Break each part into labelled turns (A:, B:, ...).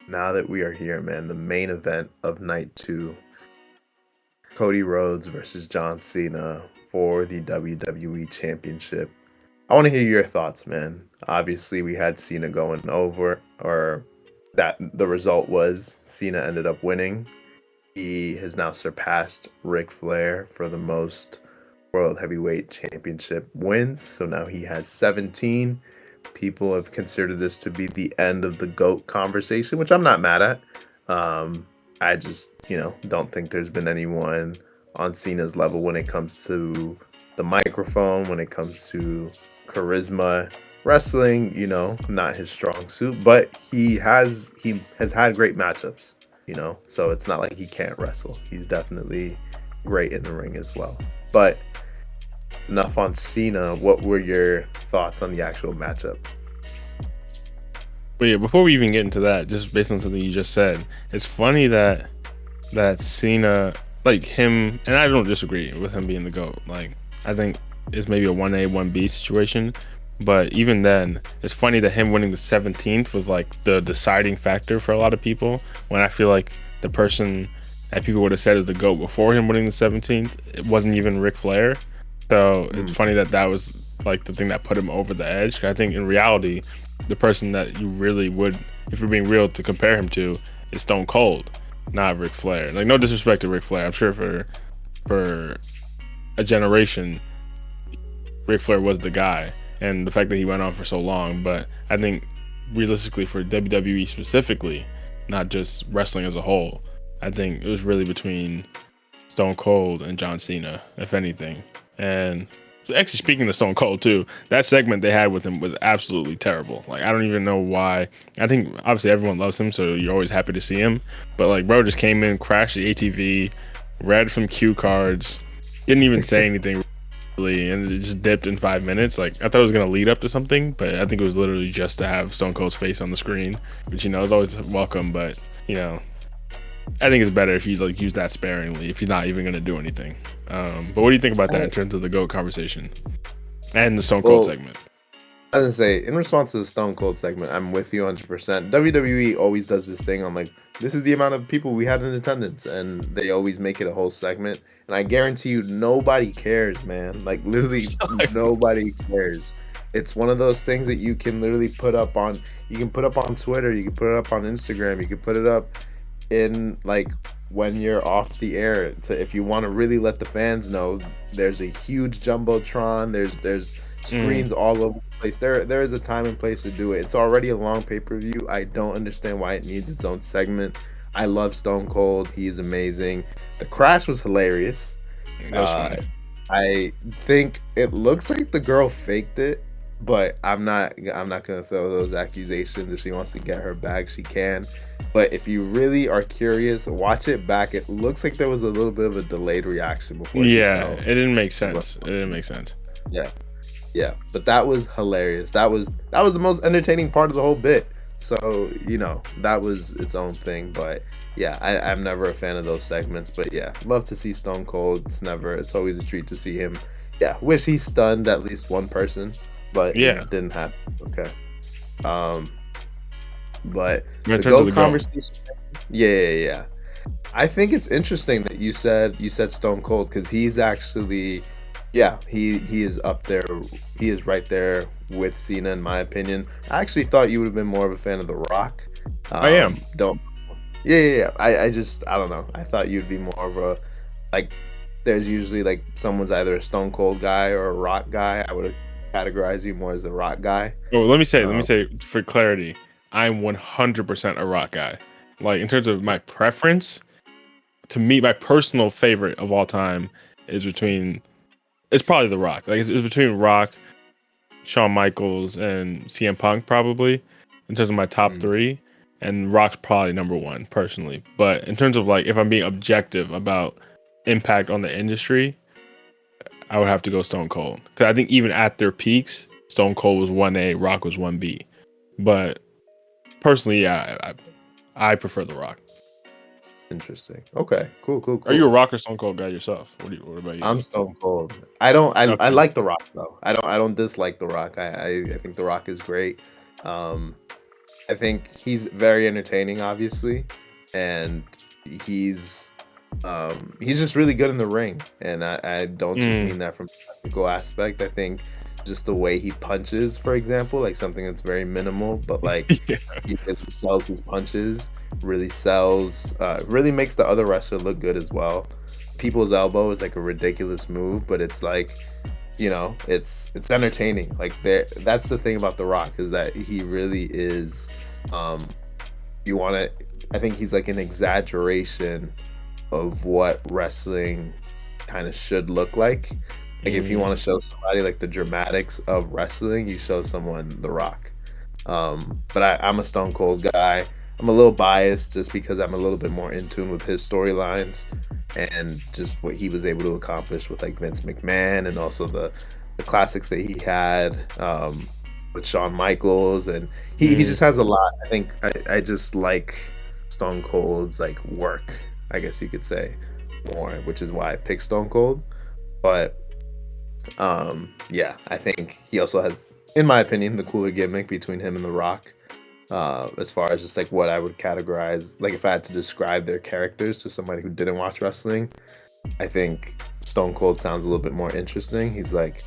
A: Now that we are here, man, the main event of night two, Cody Rhodes versus John Cena for the WWE Championship. I want to hear your thoughts, man. Obviously, we had Cena going over, or that the result was Cena ended up winning. He has now surpassed Ric Flair for the most World Heavyweight Championship wins. So now he has 17. People have considered this to be the end of the GOAT conversation, which I'm not mad at. Um, I just, don't think there's been anyone on Cena's level when it comes to the microphone, when it comes to charisma. Wrestling, not his strong suit, but he has had great matchups, so it's not like he can't wrestle. He's definitely great in the ring as well. But enough on Cena. What were your thoughts on the actual matchup?
B: But yeah, before we even get into that, just based on something you just said, it's funny that Cena, like him, and I don't disagree with him being the GOAT. Like I think it's maybe a 1A 1B situation, but even then, it's funny that him winning the 17th was like the deciding factor for a lot of people. When I feel like the person that people would have said is the GOAT before him winning the 17th, it wasn't even Ric Flair. So it's
A: Mm.
B: funny that was like the thing that put him over the edge. I think in reality, the person that you really would, if you're being real, to compare him to is Stone Cold, not Ric Flair. Like no disrespect to Ric Flair, I'm sure for a generation, Ric Flair was the guy, and the fact that he went on for so long. But I think realistically for WWE specifically, not just wrestling as a whole, I think it was really between Stone Cold and John Cena, if anything. And actually, speaking of Stone Cold too, that segment they had with him was absolutely terrible. Like I don't even know why. I think obviously everyone loves him, so you're always happy to see him. But like, bro, just came in, crashed the ATV, read from cue cards, didn't even say anything really, and it just dipped in 5 minutes. Like I thought it was gonna lead up to something, but I think it was literally just to have Stone Cold's face on the screen, which is always welcome. But you know, I think it's better if you like use that sparingly if you're not even gonna do anything. But what do you think about that
A: I,
B: in terms of the GOAT conversation and the Stone Cold
A: well,
B: segment?
A: I was gonna say, in response to the Stone Cold segment, I'm with you 100%. WWE always does this thing on like, this is the amount of people we had in attendance, and they always make it a whole segment. And I guarantee you, nobody cares, man. Like, literally, nobody cares. It's one of those things that you can literally you can put up on Twitter, you can put it up on Instagram, you can put it up in like when you're off the air to if you want to really let the fans know there's a huge jumbotron, there's
B: Mm,
A: screens all over the place. There is a time and place to do it. It's already a long pay-per-view. I don't understand why it needs its own segment. I love Stone Cold. He's amazing. The crash was hilarious.
B: that was
A: uh
B: funny.
A: I think it looks like the girl faked it, but I'm not gonna throw those accusations. If she wants to get her bag, she can. But if you really are curious, watch it back. It looks like there was a little bit of a delayed reaction before she
B: Yeah,
A: fell.
B: it didn't make sense. It didn't make sense.
A: Yeah, yeah. But that was hilarious. That was the most entertaining part of the whole bit. So, that was its own thing. But yeah, I'm never a fan of those segments. But yeah, love to see Stone Cold. It's always a treat to see him. Yeah, wish he stunned at least one person, but
B: Yeah,
A: didn't happen. Okay. Um, but
B: but in
A: the
B: terms of
A: GOAT
B: the GOAT,
A: conversation, yeah, yeah, yeah. I think it's interesting that you said Stone Cold because he's actually, yeah, he is up there. He is right there with Cena in my opinion. I actually thought you would have been more of a fan of The Rock.
B: I am.
A: Don't. Yeah, yeah, yeah. I don't know. I thought you'd be more of a like. There's usually like someone's either a Stone Cold guy or a Rock guy. I would have categorized you more as the Rock guy.
B: Oh, let me
A: Um,
B: say for clarity, I'm 100% a Rock guy. Like in terms of my preference, to me, my personal favorite of all time is between. It's probably The Rock. Like it's between Rock, Shawn Michaels, and CM Punk probably in terms of my top
A: mm,
B: three. And Rock's probably number one personally. But in terms of like if I'm being objective about impact on the industry, I would have to go Stone Cold. Because I think even at their peaks, Stone Cold was 1A, Rock was 1B. But personally, yeah, I prefer The Rock.
A: interesting. Okay, cool, cool,
B: Are you a
A: cool.
B: Rock or Stone Cold guy yourself? What about you?
A: I'm Stone Cold. I don't. I
B: Okay.
A: like The Rock though. I don't. I don't dislike The Rock. I think The Rock is great. Um, I think he's very entertaining, obviously, and he's he's just really good in the ring. And I don't just mean that from a technical aspect. I think just the way he punches, for example, like something that's very minimal, but like
B: Yeah.
A: he really sells his punches, really sells, really makes the other wrestler look good as well. People's elbow is like a ridiculous move, but it's like, you know, it's entertaining. Like that's the thing about The Rock, is that he really is, um you want to, I think he's like an exaggeration of what wrestling kind of should look like. Like if you want to show somebody like the dramatics of wrestling, you show someone The Rock. But I'm a Stone Cold guy. I'm a little biased just because I'm a little bit more in tune with his storylines and just what he was able to accomplish with like Vince McMahon, and also the classics that he had, with Shawn Michaels, and he just has a lot. I think I just like Stone Cold's like work, I guess you could say, more, which is why I picked Stone Cold. But yeah, I think he also has, in my opinion, the cooler gimmick between him and The Rock. As far as just like what I would categorize, like if I had to describe their characters to somebody who didn't watch wrestling, I think Stone Cold sounds a little bit more interesting. He's like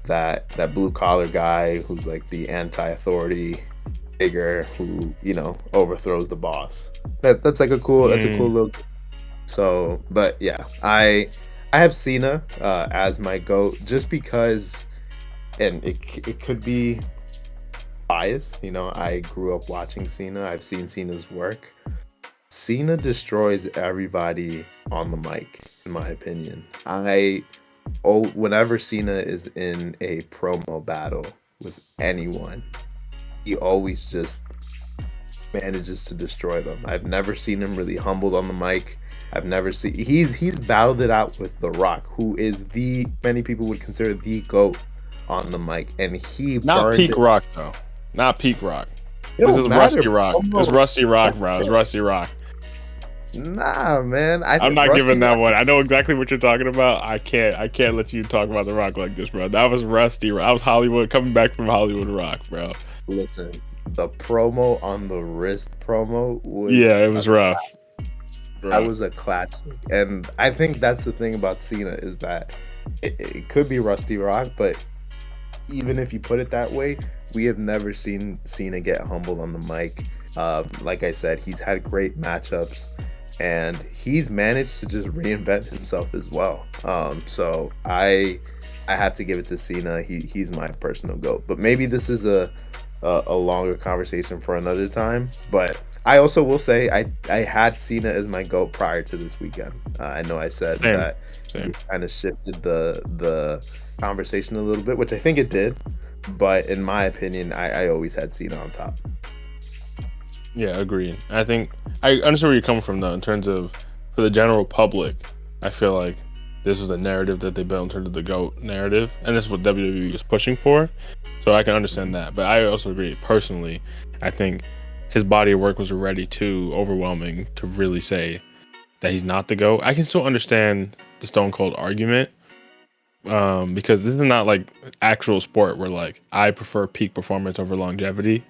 A: that blue collar guy who's like the anti-authority figure who, you know, overthrows the boss. That's like a cool, that's a cool little. So, but yeah, I have Cena as my GOAT just because, and it could be bias. You know, I grew up watching Cena. I've seen Cena's work. Cena destroys everybody on the mic, in my opinion. Whenever Cena is in a promo battle with anyone, he always just manages to destroy them. I've never seen him really humbled on the mic. I've never seen he's battled it out with The Rock, who is many people would consider the GOAT on the mic, and he
B: not peak Rock though. Not peak Rock.
A: This
B: is Rusty Rock. It's Rusty Rock, bro. It's Rusty Rock.
A: Nah, man.
B: I'm not giving that one. I know exactly what you're talking about. I can't let you talk about The Rock like this, bro. That was Rusty. That was Hollywood, coming back from Hollywood Rock, bro.
A: Listen, the promo on the wrist promo was,
B: yeah, it was rough.
A: That was a classic, and I think that's the thing about Cena, is that it could be Rusty Rock, but even if you put it that way, we have never seen Cena get humbled on the mic. Like I said, he's had great matchups, and he's managed to just reinvent himself as well. So I have to give it to Cena. He's my personal GOAT. But maybe this is a longer conversation for another time. But I also will say I had Cena as my GOAT prior to this weekend. I know I said that it's kind of shifted the conversation a little bit, which I think it did. But in my opinion, I always had Cena on top.
B: Yeah, agreed. I think I understand where you're coming from, though, in terms of, for the general public, I feel like this was a narrative that they built in terms of the GOAT narrative, and this is what WWE is pushing for. So I can understand that. But I also agree, personally, I think his body of work was already too overwhelming to really say that he's not the GOAT. I can still understand the Stone Cold argument, because this is not like actual sport where like I prefer peak performance over longevity.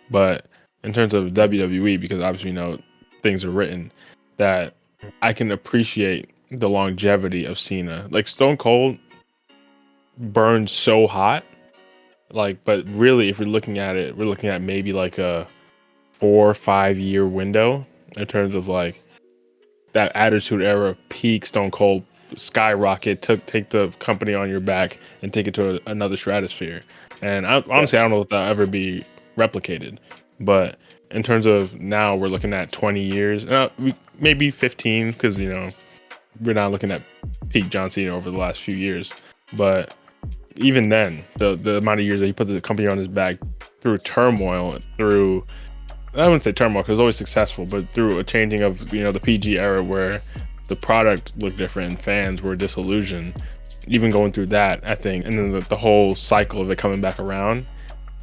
B: But in terms of WWE, because obviously, you know, things are written, that I can appreciate the longevity of Cena. Like Stone Cold burns so hot, like, but really, if we're looking at it, we're looking at maybe like a 4 or 5 year window in terms of like that Attitude Era peak Stone Cold skyrocket, take the company on your back and take it to another stratosphere. And honestly, I don't know if that'll ever be replicated. But in terms of now, we're looking at 20 years, maybe 15, because, you know, we're not looking at peak John Cena over the last few years. But even then, the amount of years that he put the company on his back through turmoil, through, I wouldn't say turmoil because it was always successful, but through a changing of, you know, the PG era where the product looked different and fans were disillusioned, even going through that, I think, and then the whole cycle of it coming back around,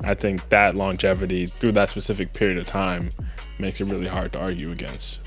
B: I think that longevity through that specific period of time makes it really hard to argue against.